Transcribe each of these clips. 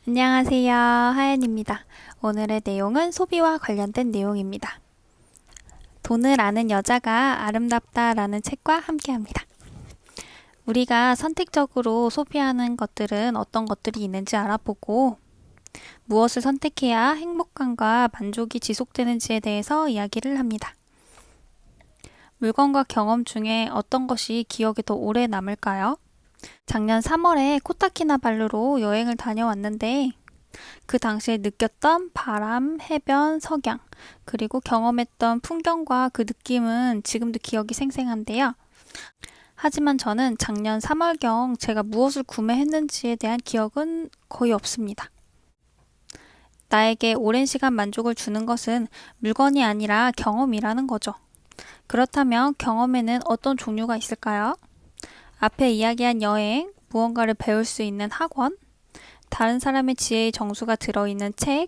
안녕하세요. 하연입니다. 오늘의 내용은 소비와 관련된 내용입니다. 돈을 아는 여자가 아름답다라는 책과 함께합니다. 우리가 선택적으로 소비하는 것들은 어떤 것들이 있는지 알아보고 무엇을 선택해야 행복감과 만족이 지속되는지에 대해서 이야기를 합니다. 물건과 경험 중에 어떤 것이 기억에 더 오래 남을까요? 작년 3월에 코타키나발루로 여행을 다녀왔는데 그 당시에 느꼈던 바람, 해변, 석양, 그리고 경험했던 풍경과 그 느낌은 지금도 기억이 생생한데요. 하지만 저는 작년 3월경 제가 무엇을 구매했는지에 대한 기억은 거의 없습니다. 나에게 오랜 시간 만족을 주는 것은 물건이 아니라 경험이라는 거죠. 그렇다면 경험에는 어떤 종류가 있을까요? 앞에 이야기한 여행, 무언가를 배울 수 있는 학원, 다른 사람의 지혜의 정수가 들어있는 책,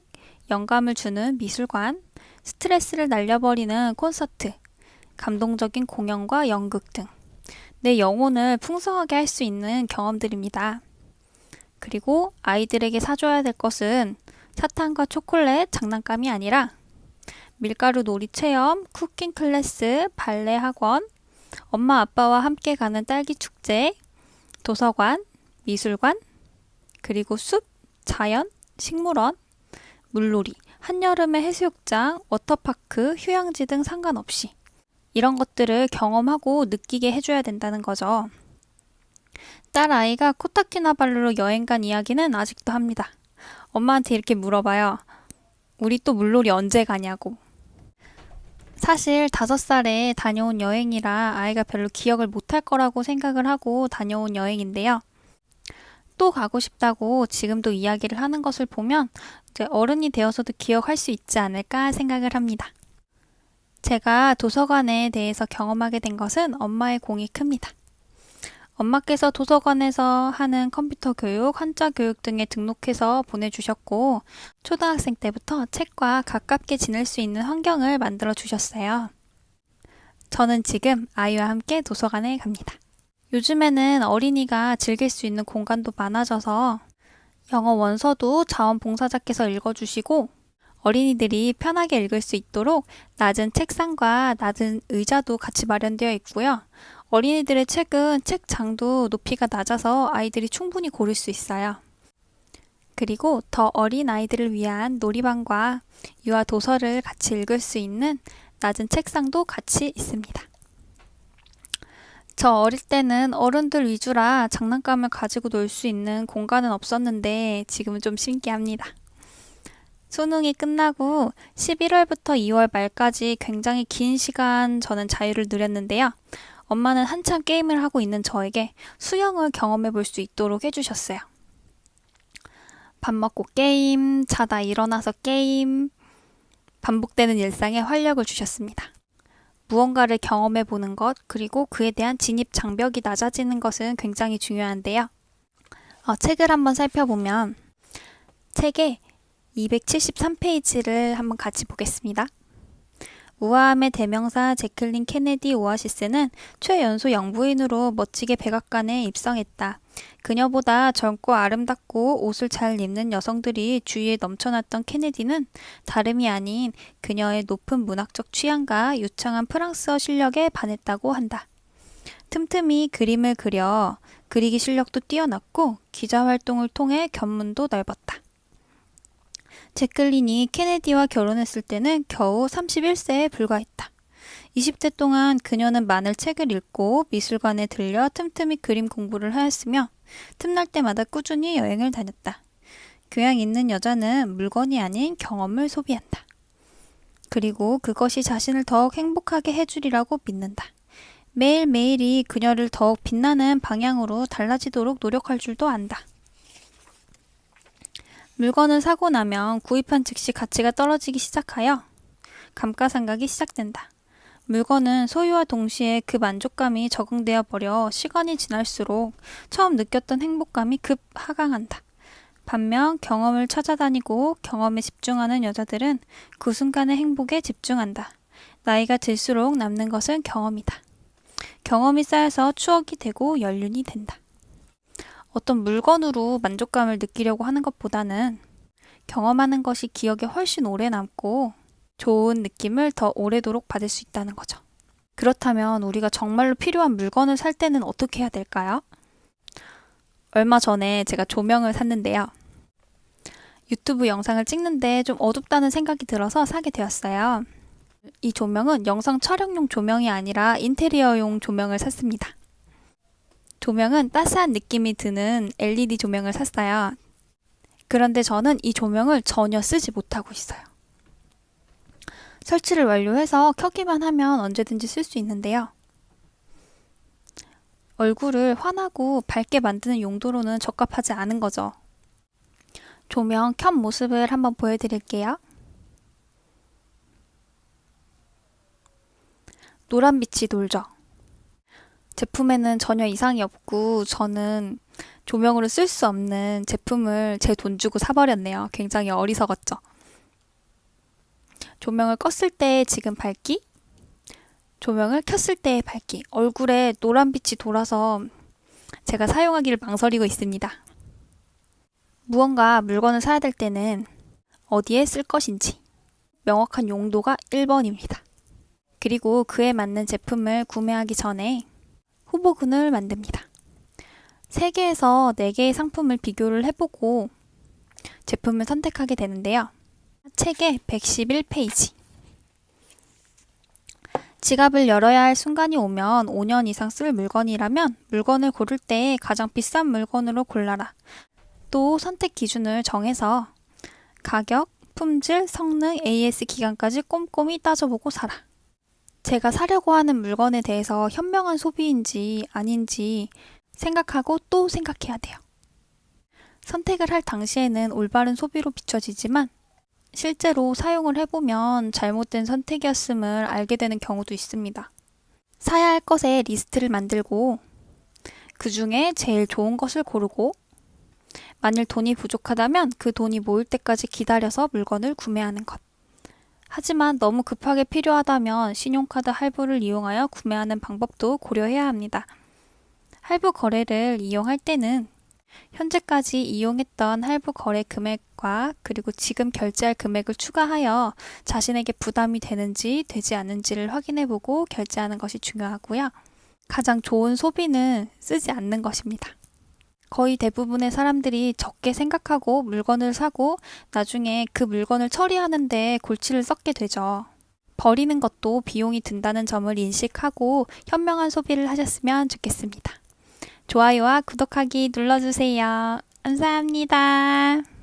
영감을 주는 미술관, 스트레스를 날려버리는 콘서트, 감동적인 공연과 연극 등 내 영혼을 풍성하게 할 수 있는 경험들입니다. 그리고 아이들에게 사줘야 될 것은 사탕과 초콜릿, 장난감이 아니라 밀가루 놀이 체험, 쿠킹 클래스, 발레 학원, 엄마 아빠와 함께 가는 딸기 축제, 도서관, 미술관, 그리고 숲, 자연, 식물원, 물놀이, 한여름의 해수욕장, 워터파크, 휴양지 등 상관없이 이런 것들을 경험하고 느끼게 해줘야 된다는 거죠. 딸 아이가 코타키나발루로 여행 간 이야기는 아직도 합니다. 엄마한테 이렇게 물어봐요. 우리 또 물놀이 언제 가냐고. 사실 5살에 다녀온 여행이라 아이가 별로 기억을 못할 거라고 생각을 하고 다녀온 여행인데요. 또 가고 싶다고 지금도 이야기를 하는 것을 보면 이제 어른이 되어서도 기억할 수 있지 않을까 생각을 합니다. 제가 도서관에 대해서 경험하게 된 것은 엄마의 공이 큽니다. 엄마께서 도서관에서 하는 컴퓨터 교육, 한자 교육 등에 등록해서 보내주셨고 초등학생 때부터 책과 가깝게 지낼 수 있는 환경을 만들어 주셨어요. 저는 지금 아이와 함께 도서관에 갑니다. 요즘에는 어린이가 즐길 수 있는 공간도 많아져서 영어 원서도 자원봉사자께서 읽어주시고 어린이들이 편하게 읽을 수 있도록 낮은 책상과 낮은 의자도 같이 마련되어 있고요. 어린이들의 책은 책장도 높이가 낮아서 아이들이 충분히 고를 수 있어요. 그리고 더 어린 아이들을 위한 놀이방과 유아 도서를 같이 읽을 수 있는 낮은 책상도 같이 있습니다. 저 어릴 때는 어른들 위주라 장난감을 가지고 놀 수 있는 공간은 없었는데 지금은 좀 신기합니다. 수능이 끝나고 11월부터 2월 말까지 굉장히 긴 시간 저는 자유를 누렸는데요. 엄마는 한참 게임을 하고 있는 저에게 수영을 경험해 볼 수 있도록 해주셨어요. 밥 먹고 게임, 자다 일어나서 게임, 반복되는 일상에 활력을 주셨습니다. 무언가를 경험해 보는 것, 그리고 그에 대한 진입 장벽이 낮아지는 것은 굉장히 중요한데요. 책을 한번 살펴보면 책에 273페이지를 한번 같이 보겠습니다. 우아함의 대명사 제클린 케네디 오아시스는 최연소 영부인으로 멋지게 백악관에 입성했다. 그녀보다 젊고 아름답고 옷을 잘 입는 여성들이 주위에 넘쳐났던 케네디는 다름이 아닌 그녀의 높은 문학적 취향과 유창한 프랑스어 실력에 반했다고 한다. 틈틈이 그림을 그려 그리기 실력도 뛰어났고 기자 활동을 통해 견문도 넓었다. 제클린이 케네디와 결혼했을 때는 겨우 31세에 불과했다. 20대 동안 그녀는 많은 책을 읽고 미술관에 들려 틈틈이 그림 공부를 하였으며 틈날 때마다 꾸준히 여행을 다녔다. 교양 있는 여자는 물건이 아닌 경험을 소비한다. 그리고 그것이 자신을 더욱 행복하게 해주리라고 믿는다. 매일매일이 그녀를 더욱 빛나는 방향으로 달라지도록 노력할 줄도 안다. 물건을 사고 나면 구입한 즉시 가치가 떨어지기 시작하여 감가상각이 시작된다. 물건은 소유와 동시에 그 만족감이 적응되어 버려 시간이 지날수록 처음 느꼈던 행복감이 급 하강한다. 반면 경험을 찾아다니고 경험에 집중하는 여자들은 그 순간의 행복에 집중한다. 나이가 들수록 남는 것은 경험이다. 경험이 쌓여서 추억이 되고 연륜이 된다. 어떤 물건으로 만족감을 느끼려고 하는 것보다는 경험하는 것이 기억에 훨씬 오래 남고 좋은 느낌을 더 오래도록 받을 수 있다는 거죠. 그렇다면 우리가 정말로 필요한 물건을 살 때는 어떻게 해야 될까요? 얼마 전에 제가 조명을 샀는데요. 유튜브 영상을 찍는데 좀 어둡다는 생각이 들어서 사게 되었어요. 이 조명은 영상 촬영용 조명이 아니라 인테리어용 조명을 샀습니다. 조명은 따스한 느낌이 드는 LED 조명을 샀어요. 그런데 저는 이 조명을 전혀 쓰지 못하고 있어요. 설치를 완료해서 켜기만 하면 언제든지 쓸 수 있는데요. 얼굴을 환하고 밝게 만드는 용도로는 적합하지 않은 거죠. 조명 켠 모습을 한번 보여드릴게요. 노란빛이 돌죠. 제품에는 전혀 이상이 없고 저는 조명으로 쓸 수 없는 제품을 제 돈 주고 사버렸네요. 굉장히 어리석었죠. 조명을 껐을 때의 지금 밝기, 조명을 켰을 때의 밝기, 얼굴에 노란빛이 돌아서 제가 사용하기를 망설이고 있습니다. 무언가 물건을 사야 될 때는 어디에 쓸 것인지 명확한 용도가 1번입니다. 그리고 그에 맞는 제품을 구매하기 전에 후보군을 만듭니다. 3개에서 4개의 상품을 비교를 해보고 제품을 선택하게 되는데요. 책의 111페이지. 지갑을 열어야 할 순간이 오면 5년 이상 쓸 물건이라면 물건을 고를 때 가장 비싼 물건으로 골라라. 또 선택 기준을 정해서 가격, 품질, 성능, AS 기간까지 꼼꼼히 따져보고 사라. 제가 사려고 하는 물건에 대해서 현명한 소비인지 아닌지 생각하고 또 생각해야 돼요. 선택을 할 당시에는 올바른 소비로 비춰지지만 실제로 사용을 해보면 잘못된 선택이었음을 알게 되는 경우도 있습니다. 사야 할 것의 리스트를 만들고 그 중에 제일 좋은 것을 고르고 만일 돈이 부족하다면 그 돈이 모일 때까지 기다려서 물건을 구매하는 것. 하지만 너무 급하게 필요하다면 신용카드 할부를 이용하여 구매하는 방법도 고려해야 합니다. 할부 거래를 이용할 때는 현재까지 이용했던 할부 거래 금액과 그리고 지금 결제할 금액을 추가하여 자신에게 부담이 되는지 되지 않는지를 확인해보고 결제하는 것이 중요하고요. 가장 좋은 소비는 쓰지 않는 것입니다. 거의 대부분의 사람들이 적게 생각하고 물건을 사고 나중에 그 물건을 처리하는데 골치를 썩게 되죠. 버리는 것도 비용이 든다는 점을 인식하고 현명한 소비를 하셨으면 좋겠습니다. 좋아요와 구독하기 눌러주세요. 감사합니다.